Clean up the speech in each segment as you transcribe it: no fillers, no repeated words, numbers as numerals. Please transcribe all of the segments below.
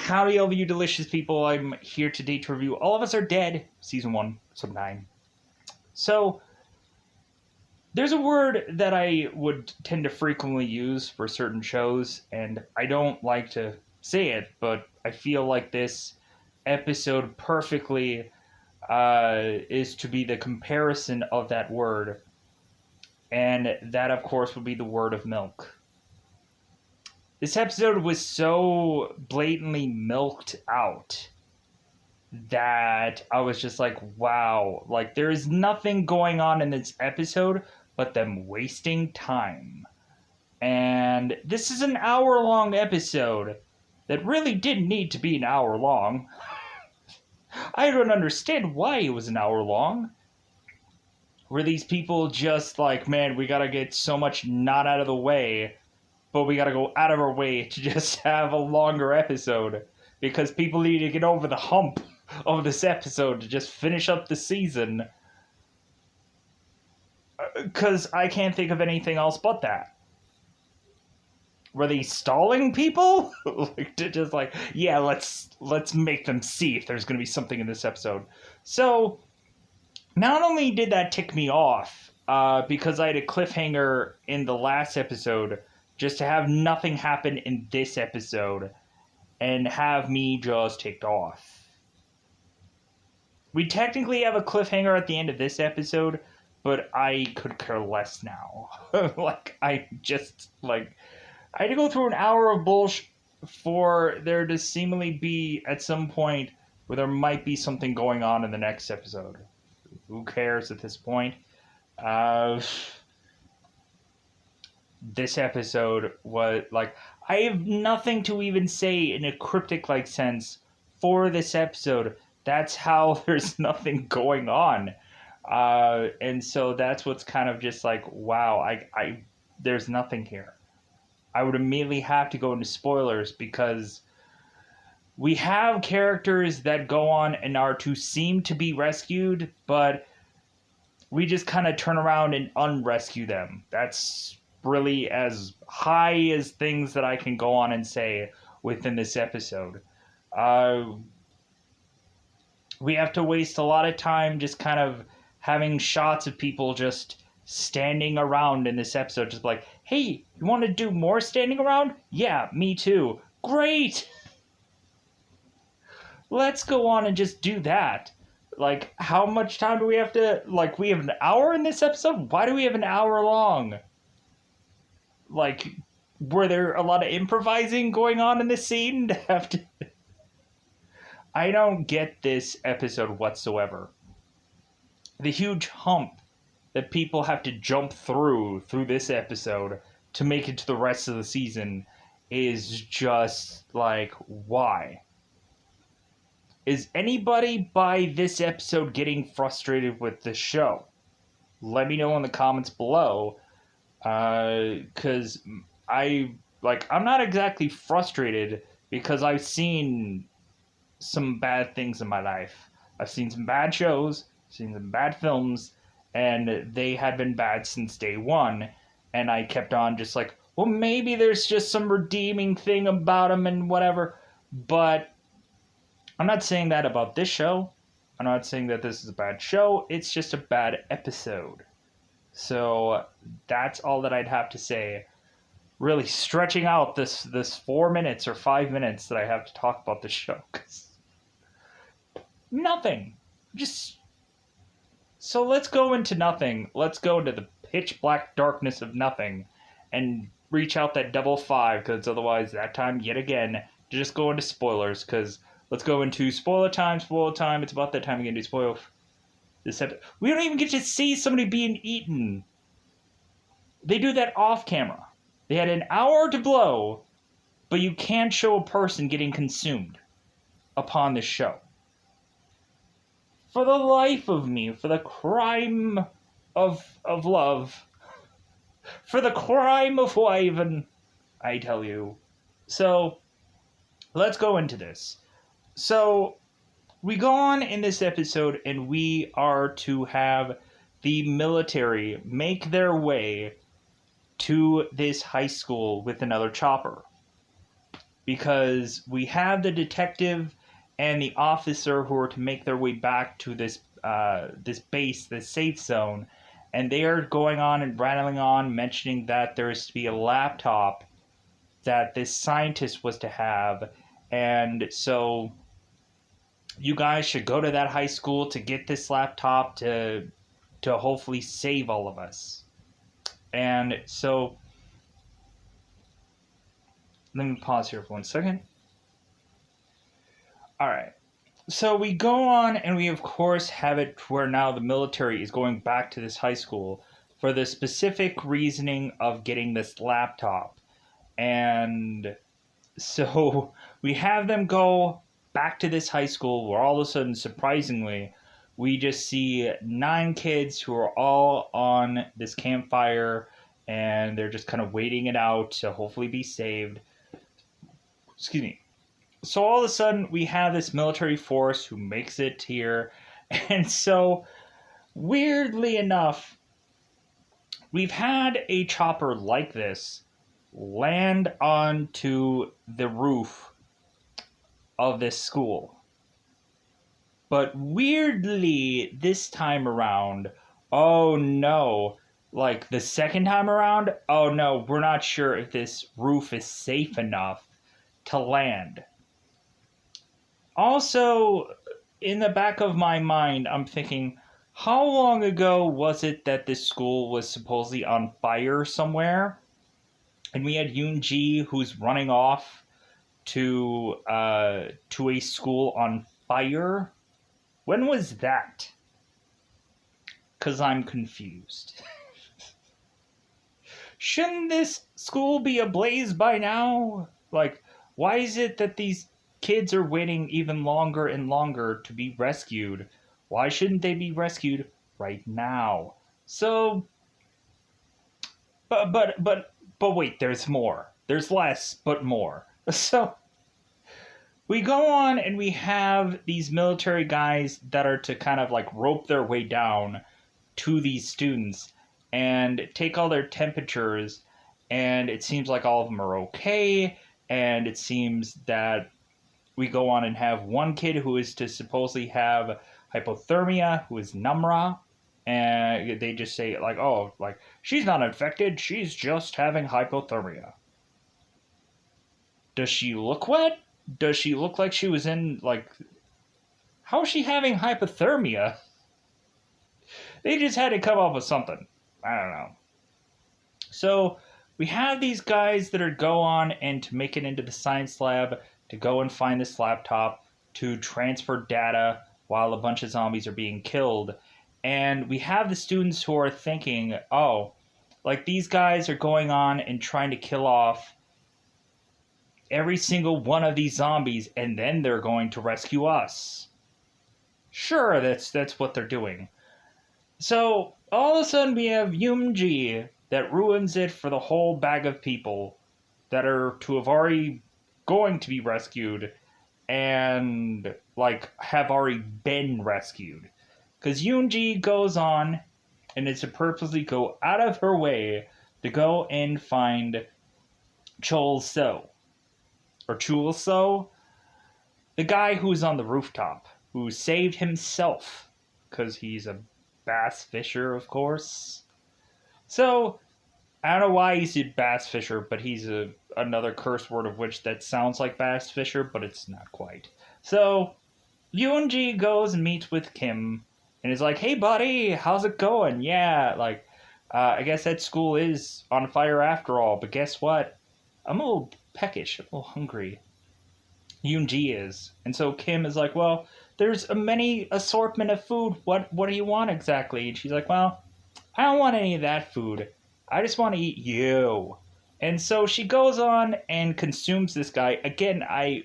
Howdy, all of you delicious people. I'm here today to review All of Us Are Dead, Season 1, Episode 9. So, there's a word that I would tend to frequently use for certain shows, and I don't like to say it, but I feel like this episode perfectly is to be the comparison of that word, and that, of course, would be the word of milk. This episode was so blatantly milked out that I was just like, wow, like there is nothing going on in this episode but them wasting time. And this is an hour-long episode that really didn't need to be an hour long. I don't understand why it was an hour long. Were these people just like, man, we gotta get so much not out of the way, but we gotta go out of our way to just have a longer episode because people need to get over the hump of this episode to just finish up the season. Because I can't think of anything else but that. Were they stalling people? Like, to just like, yeah, let's make them see if there's going to be something in this episode. So, not only did that tick me off, because I had a cliffhanger in the last episode, just to have nothing happen in this episode, and have me just ticked off. We technically have a cliffhanger at the end of this episode, but I could care less now. I had to go through an hour of bullshit for there to seemingly be at some point where there might be something going on in the next episode. Who cares at this point? This episode was like, I have nothing to even say in a cryptic like sense for this episode. That's how there's nothing going on. And so that's what's kind of just like, wow, there's nothing here. I would immediately have to go into spoilers because we have characters that go on and are to seem to be rescued, but we just kind of turn around and unrescue them. That's really as high as things that I can go on and say within this episode. We have to waste a lot of time just kind of having shots of people just standing around in this episode. Just like, hey, you want to do more standing around? Yeah, me too. Great! Let's go on and just do that. Like, how much time do we have to... Like, we have an hour in this episode? Why do we have an hour long? Like, were there a lot of improvising going on in this scene to have to... I don't get this episode whatsoever. The huge hump that people have to jump through this episode to make it to the rest of the season is just like, why? Is anybody by this episode getting frustrated with this show? Let me know in the comments below, because I'm not exactly frustrated because I've seen some bad things in my life. I've seen some bad shows, seen some bad films, and they had been bad since day one, and I kept on just like, well, maybe there's just some redeeming thing about them and whatever, but I'm not saying that about this show. I'm not saying that this is a bad show. It's just a bad episode. So that's all that I'd have to say. Really stretching out this 4 minutes or 5 minutes that I have to talk about this show. 'Cause nothing. Just... So let's go into nothing. Let's go into the pitch black darkness of nothing. And reach out that double 5. Because otherwise that time, yet again, to just go into spoilers. Because... Let's go into spoiler time. It's about that time again to spoil this episode. We don't even get to see somebody being eaten. They do that off camera. They had an hour to blow, but you can't show a person getting consumed upon this show. For the life of me, for the crime of love, for the crime of Wyvern, I tell you. So, let's go into this. So, we go on in this episode, and we are to have the military make their way to this high school with another chopper. because we have the detective and the officer who are to make their way back to this base, this safe zone, and they are going on and rattling on, mentioning that there is to be a laptop that this scientist was to have, and so you guys should go to that high school to get this laptop to hopefully save all of us. And so let me pause here for 1 second. All right. So we go on, and we of course have it where now the military is going back to this high school for the specific reasoning of getting this laptop. And so we have them go back to this high school where all of a sudden, surprisingly, we just see 9 kids who are all on this campfire, and they're just kind of waiting it out to hopefully be saved. Excuse me. So all of a sudden, we have this military force who makes it here. And so, weirdly enough, we've had a chopper like this land onto the roof of this school. But weirdly, this time around, oh no, like the second time around, oh no, we're not sure if this roof is safe enough to land. Also, in the back of my mind, I'm thinking, how long ago was it that this school was supposedly on fire somewhere? And we had Yoon-ji who's running off to a school on fire. When was that? Because I'm confused. Shouldn't this school be ablaze by now? Like, why is it that these kids are waiting even longer and longer to be rescued? Why shouldn't they be rescued right now? So, but wait, there's more. There's less, but more. So, we go on and we have these military guys that are to kind of like rope their way down to these students and take all their temperatures, and it seems like all of them are okay, and it seems that we go on and have one kid who is to supposedly have hypothermia, who is Numra, and they just say like, oh, like, she's not infected, she's just having hypothermia. Does she look wet? Does she look like she was in, like, how is she having hypothermia? They just had to come up with something. I don't know. So we have these guys that are go on and to make it into the science lab to go and find this laptop to transfer data while a bunch of zombies are being killed. And we have the students who are thinking, oh, like, these guys are going on and trying to kill off every single one of these zombies, and then they're going to rescue us. Sure, that's what they're doing. So all of a sudden we have Yoon-ji that ruins it for the whole bag of people that are to have already going to be rescued and like have already been rescued. Because Yoon-ji goes on and is to purposely go out of her way to go and find Chol-so. Or Chul-so. The guy who's on the rooftop. Who saved himself. Because he's a bass fisher, of course. So, I don't know why he's a bass fisher, but he's another curse word of which that sounds like bass fisher, but it's not quite. So, Yoon-ji goes and meets with Kim, and is like, hey buddy, how's it going? Yeah, like, I guess that school is on fire after all, but guess what? I'm a little peckish, a little hungry. Yoon-ji is. And so Kim is like, well, there's a many assortment of food. What do you want exactly? And she's like, well, I don't want any of that food. I just want to eat you. And so she goes on and consumes this guy. Again, I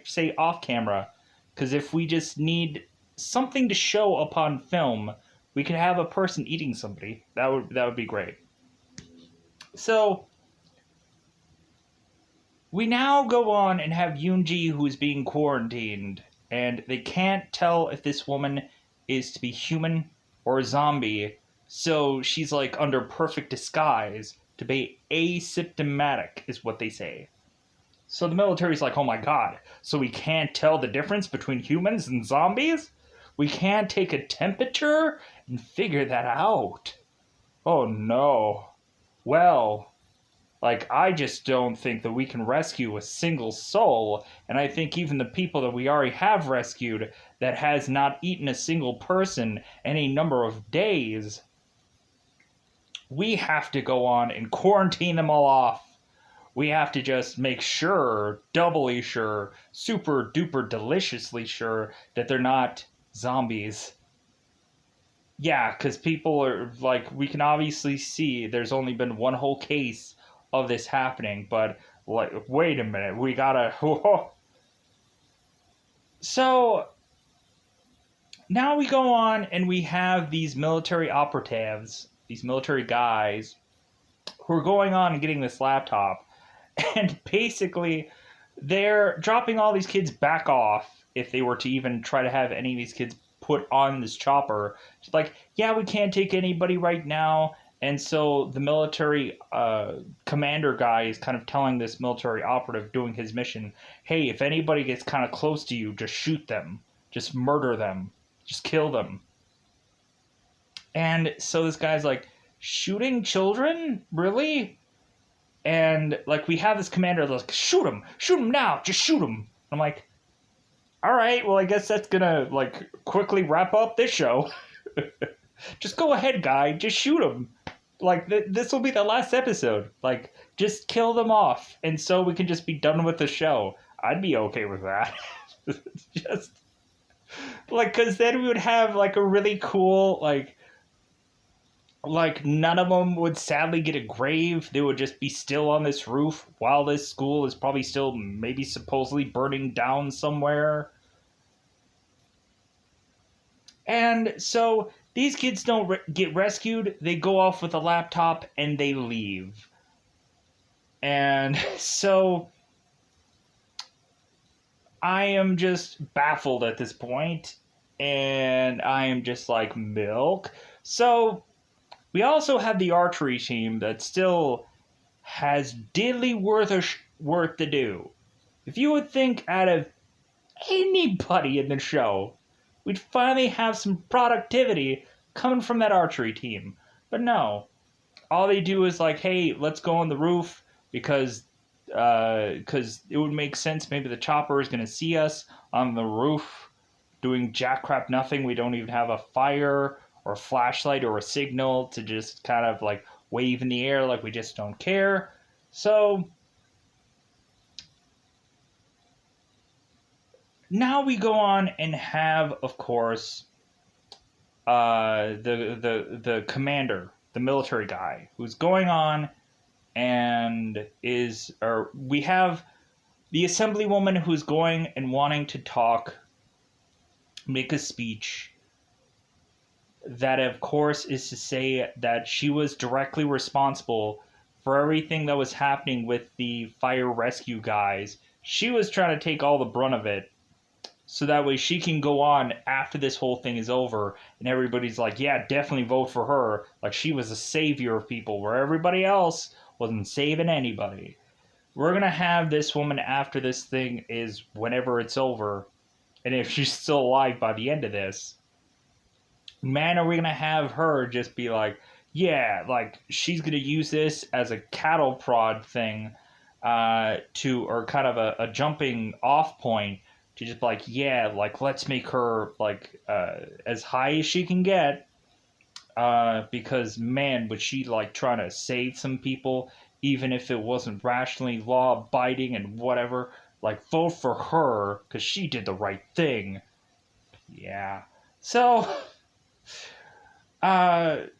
say off camera, because if we just need something to show upon film, we could have a person eating somebody. That would be great. So we now go on and have Yoon-ji who is being quarantined, and they can't tell if this woman is to be human or a zombie, so she's like under perfect disguise to be asymptomatic, is what they say. So the military's like, oh my god, so we can't tell the difference between humans and zombies? We can't take a temperature and figure that out. Oh no. Well, like, I just don't think that we can rescue a single soul, and I think even the people that we already have rescued that has not eaten a single person in a number of days, we have to go on and quarantine them all off. We have to just make sure, doubly sure, super duper deliciously sure that they're not zombies. Yeah, because people are like, we can obviously see there's only been one whole case of this happening, but like, wait a minute, we gotta. So now we go on and we have these military operatives, these military guys, who are going on and getting this laptop, and basically they're dropping all these kids back off if they were to even try to have any of these kids put on this chopper. It's like, yeah, we can't take anybody right now. And so the military commander guy is kind of telling this military operative doing his mission, hey, if anybody gets kind of close to you, just shoot them. Just murder them. Just kill them. And so this guy's like, shooting children? Really? And like, we have this commander that's like, shoot him now, just shoot him. I'm like, all right, well, I guess that's gonna like quickly wrap up this show. Just go ahead, guy, just shoot him. Like, this will be the last episode. Like, just kill them off, and so we can just be done with the show. I'd be okay with that. Just like, because then we would have like a really cool like none of them would sadly get a grave. They would just be still on this roof while this school is probably still maybe supposedly burning down somewhere. And so these kids don't get rescued. They go off with a laptop and they leave. And so I am just baffled at this point, and I am just like, milk. So we also have the archery team that still has diddly worth to do. If you would think out of anybody in the show, we'd finally have some productivity coming from that archery team. But no, all they do is like, hey, let's go on the roof because it would make sense. Maybe the chopper is going to see us on the roof doing jack crap nothing. We don't even have a fire or a flashlight or a signal to just kind of like wave in the air like we just don't care. So now we go on and have, of course, the commander, the military guy, who's going on and we have the assemblywoman who's going and wanting to talk, make a speech. That, of course, is to say that she was directly responsible for everything that was happening with the fire rescue guys. She was trying to take all the brunt of it, so that way she can go on after this whole thing is over, and everybody's like, yeah, definitely vote for her. Like, she was a savior of people, where everybody else wasn't saving anybody. We're going to have this woman after this thing is whenever it's over, and if she's still alive by the end of this, man, are we going to have her just be like, yeah, like, she's going to use this as a cattle prod thing, or kind of a jumping off point to just like, yeah, like, let's make her like as high as she can get, because man, was she like trying to save some people, even if it wasn't rationally law abiding and whatever. Like, vote for her because she did the right thing. Yeah. So and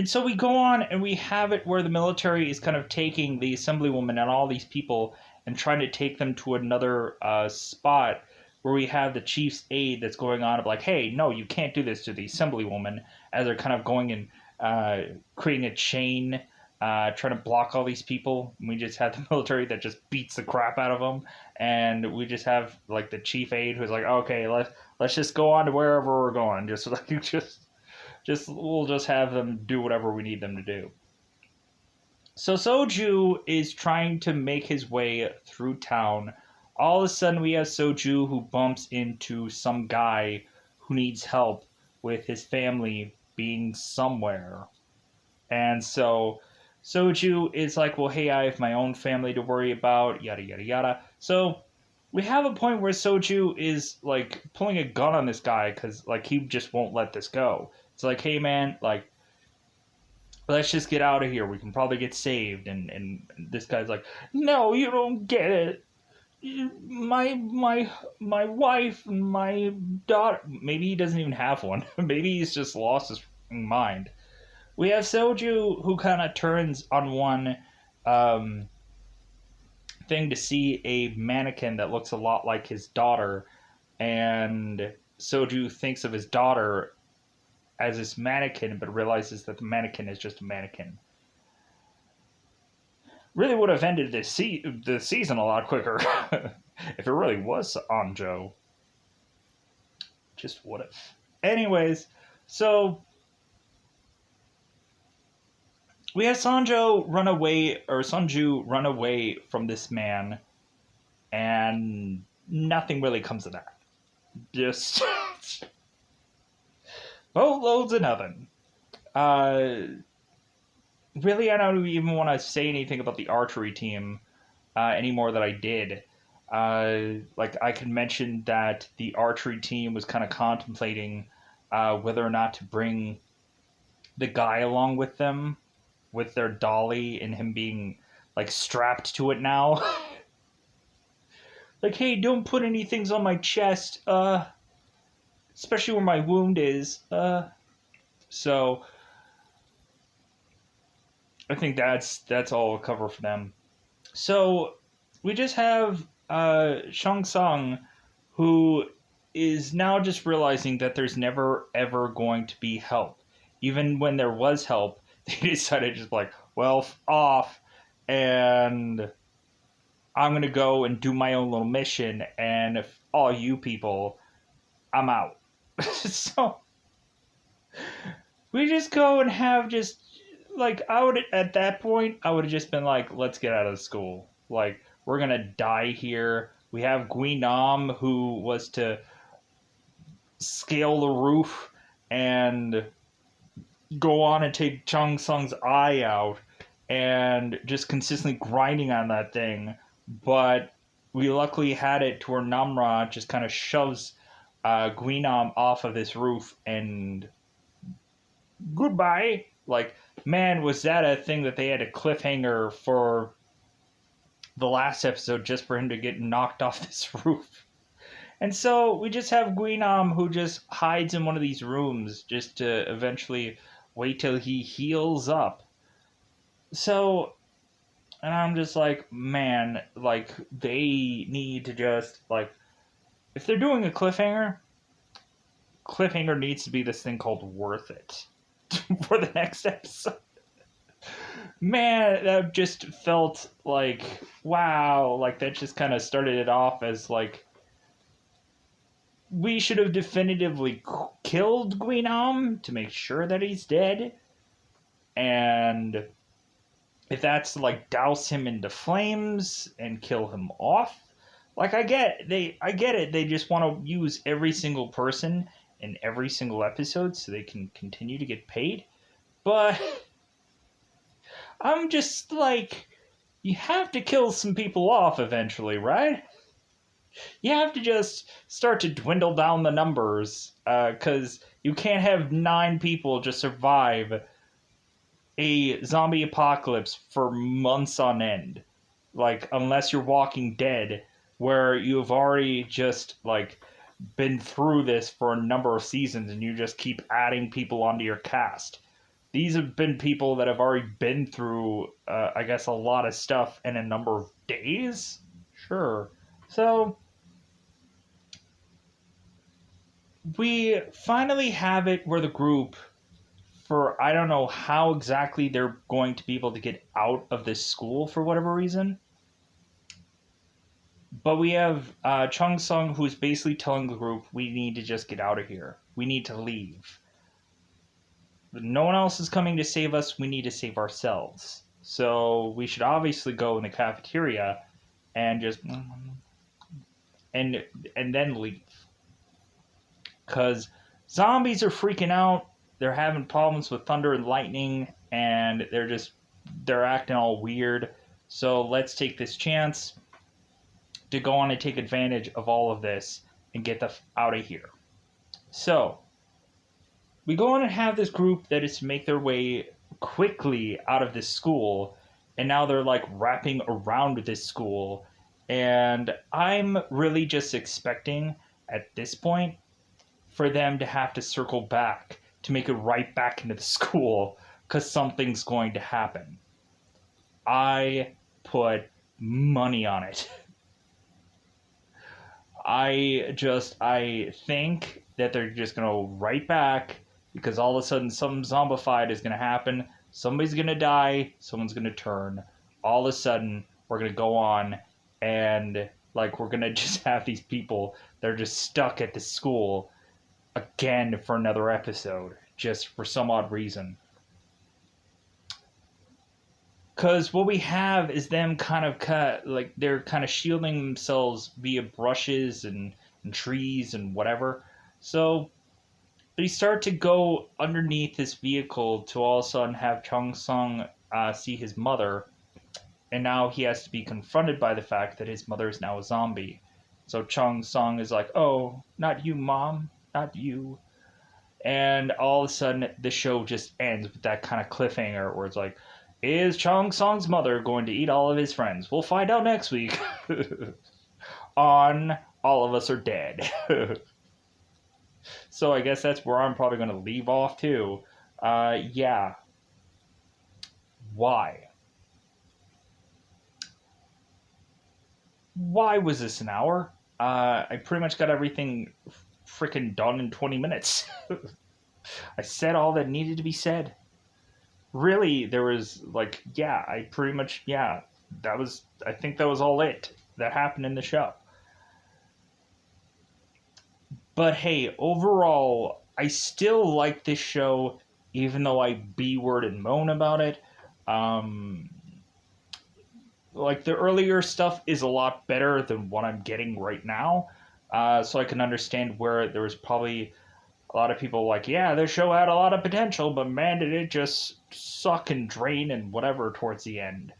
so we go on and we have it where the military is kind of taking the assemblywoman and all these people and trying to take them to another spot where we have the chief's aide that's going on of like, hey, no, you can't do this to the assemblywoman, as they're kind of going and creating a chain, trying to block all these people. And we just have the military that just beats the crap out of them, and we just have like the chief aide who's like, okay, let's just go on to wherever we're going, just like we'll just have them do whatever we need them to do. So Soju is trying to make his way through town. All of a sudden, we have Soju who bumps into some guy who needs help with his family being somewhere. And so Soju is like, well, hey, I have my own family to worry about, yada, yada, yada. So we have a point where Soju is like pulling a gun on this guy because like he just won't let this go. It's like, hey, man, like, let's just get out of here. We can probably get saved. And this guy's like, no, you don't get it. My wife and my daughter. Maybe he doesn't even have one. Maybe he's just lost his mind. We have Soju who kind of turns on one um, thing to see a mannequin that looks a lot like his daughter, and Soju thinks of his daughter as this mannequin, but realizes that the mannequin is just a mannequin. Really would have ended the season a lot quicker if it really was Anjo. Just would have. Anyways, so we have Sunju run away from this man, and nothing really comes of that. Just boatloads of nothing. Really, I don't even want to say anything about the archery team any more than I did. Like, I could mention that the archery team was kind of contemplating whether or not to bring the guy along with them, with their dolly and him being like strapped to it now. Like, hey, don't put any things on my chest, especially where my wound is. So I think that's all I'll cover for them. So we just have Shang Tsung, who is now just realizing that there's never ever going to be help. Even when there was help, they decided just like, well, off, and I'm gonna go and do my own little mission, and if all you people, I'm out. So we just go and have just like I would at that point I would have just been like, let's get out of the school. Like, we're gonna die here. We have Guinam who was to scale the roof and go on and take Chung Sung's eye out and just consistently grinding on that thing. But we luckily had it to where Namra just kind of shoves Guinam off of this roof and goodbye. Like, man, was that a thing that they had a cliffhanger for the last episode just for him to get knocked off this roof. And so we just have Guinam who just hides in one of these rooms just to eventually wait till he heals up. So, and I'm just like, man, like, they need to just, like, if they're doing a cliffhanger needs to be this thing called Worth It for the next episode. Man, that just felt like, wow, like that just kind of started it off as like, we should have definitively killed Guinam to make sure that he's dead. And if that's to like douse him into flames and kill him off, like I get it. They just want to use every single person in every single episode so they can continue to get paid. But I'm just like, you have to kill some people off eventually, right? You have to just start to dwindle down the numbers, because you can't have 9 people just survive a zombie apocalypse for months on end. Like, unless you're Walking Dead, where you've already just, like, been through this for a number of seasons and you just keep adding people onto your cast. These have been people that have already been through, I guess, a lot of stuff in a number of days? Sure. So, we finally have it where the group, for I don't know how exactly they're going to be able to get out of this school for whatever reason, but we have Chung Sung who's basically telling the group, we need to just get out of here. We need to leave. No one else is coming to save us. We need to save ourselves. So we should obviously go in the cafeteria and just and and then leave. Because zombies are freaking out. They're having problems with thunder and lightning, and they're acting all weird. So let's take this chance to go on and take advantage of all of this and get the out of here. So we go on and have this group that is to make their way quickly out of this school, and now they're like wrapping around this school, and I'm really just expecting at this point for them to have to circle back to make it right back into the school because something's going to happen. I put money on it. I think that they're just going to go right back because all of a sudden some zombified is going to happen. Somebody's going to die. Someone's going to turn. All of a sudden, we're going to go on and like we're going to just have these people that are just stuck at the school again for another episode, just for some odd reason. Because what we have is them kind of like they're kind of shielding themselves via brushes and trees and whatever. So they start to go underneath this vehicle to all of a sudden have Chung Sung see his mother, and now he has to be confronted by the fact that his mother is now a zombie. So Chung Sung is like, "Oh, not you, Mom, not you." And all of a sudden, the show just ends with that kind of cliffhanger where it's like, is Chung Sung's mother going to eat all of his friends? We'll find out next week on All of Us Are Dead. So I guess that's where I'm probably going to leave off too. Yeah. Why? Why was this an hour? I pretty much got everything freaking done in 20 minutes. I said all that needed to be said. Really, there was like, yeah, I think that was all it that happened in the show. But hey, overall, I still like this show, even though I B-word and moan about it. Like, the earlier stuff is a lot better than what I'm getting right now. So I can understand where there was probably a lot of people like, yeah, this show had a lot of potential, but man, did it just suck and drain and whatever towards the end.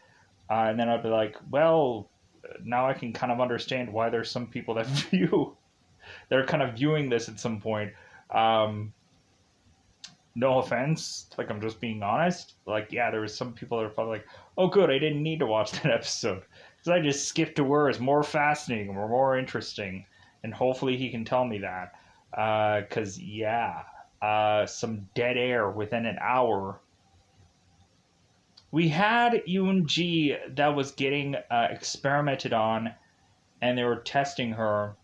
And then I'd be like, well, now I can kind of understand why there's some people that they're kind of viewing this at some point. No offense, like I'm just being honest. Like, yeah, there was some people that are probably like, oh, good, I didn't need to watch that episode because I just skipped to where it's more fascinating or more interesting, and hopefully he can tell me that. Because yeah, some dead air within an hour. We had Yoon-ji that was getting experimented on, and they were testing her.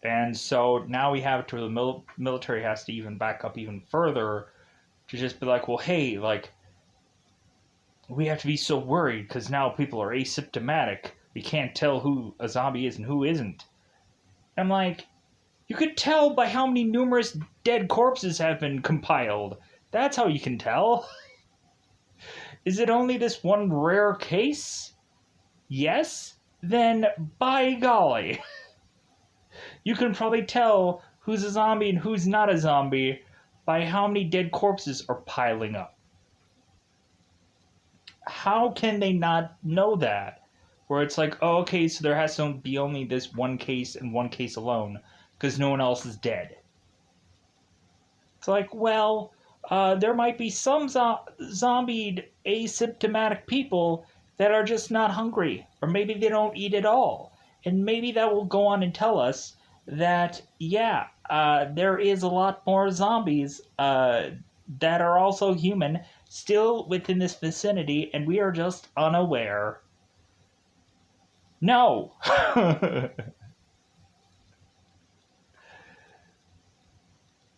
And so now we have to the military has to even back up even further to just be like, well, hey, like, we have to be so worried because now people are asymptomatic. We can't tell who a zombie is and who isn't. I'm like, you could tell by how many numerous dead corpses have been compiled. That's how you can tell. Is it only this one rare case? Yes? Then, by golly. You can probably tell who's a zombie and who's not a zombie by how many dead corpses are piling up. How can they not know that? Where it's like, oh, okay, so there has to be only this one case and one case alone, because no one else is dead. It's like, well, there might be some zombied asymptomatic people that are just not hungry, or maybe they don't eat at all. And maybe that will go on and tell us that, yeah, there is a lot more zombies that are also human still within this vicinity, and we are just unaware. No!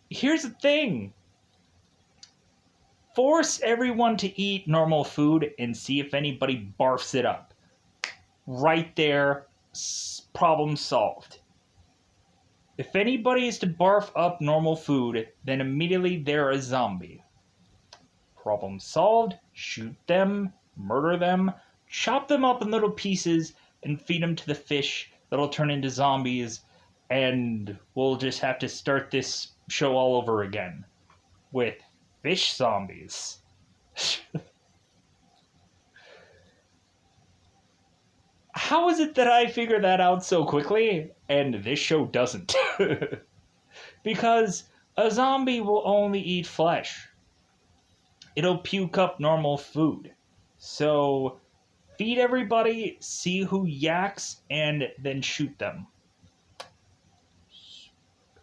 Here's the thing. Force everyone to eat normal food and see if anybody barfs it up. Right there, problem solved. If anybody is to barf up normal food, then immediately they're a zombie. problem solved, shoot them, murder them, chop them up in little pieces, and feed them to the fish that'll turn into zombies, and we'll just have to start this show all over again with fish zombies. How is it that I figured that out so quickly and this show doesn't? Because a zombie will only eat flesh. It'll puke up normal food. So feed everybody, see who yaks, and then shoot them.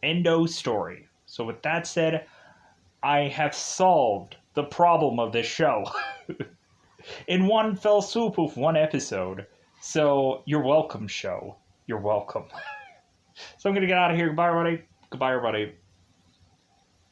Endo story. So with that said, I have solved the problem of this show in one fell swoop of one episode. So you're welcome, show. You're welcome. So I'm gonna get out of here. Goodbye, everybody. Goodbye, everybody.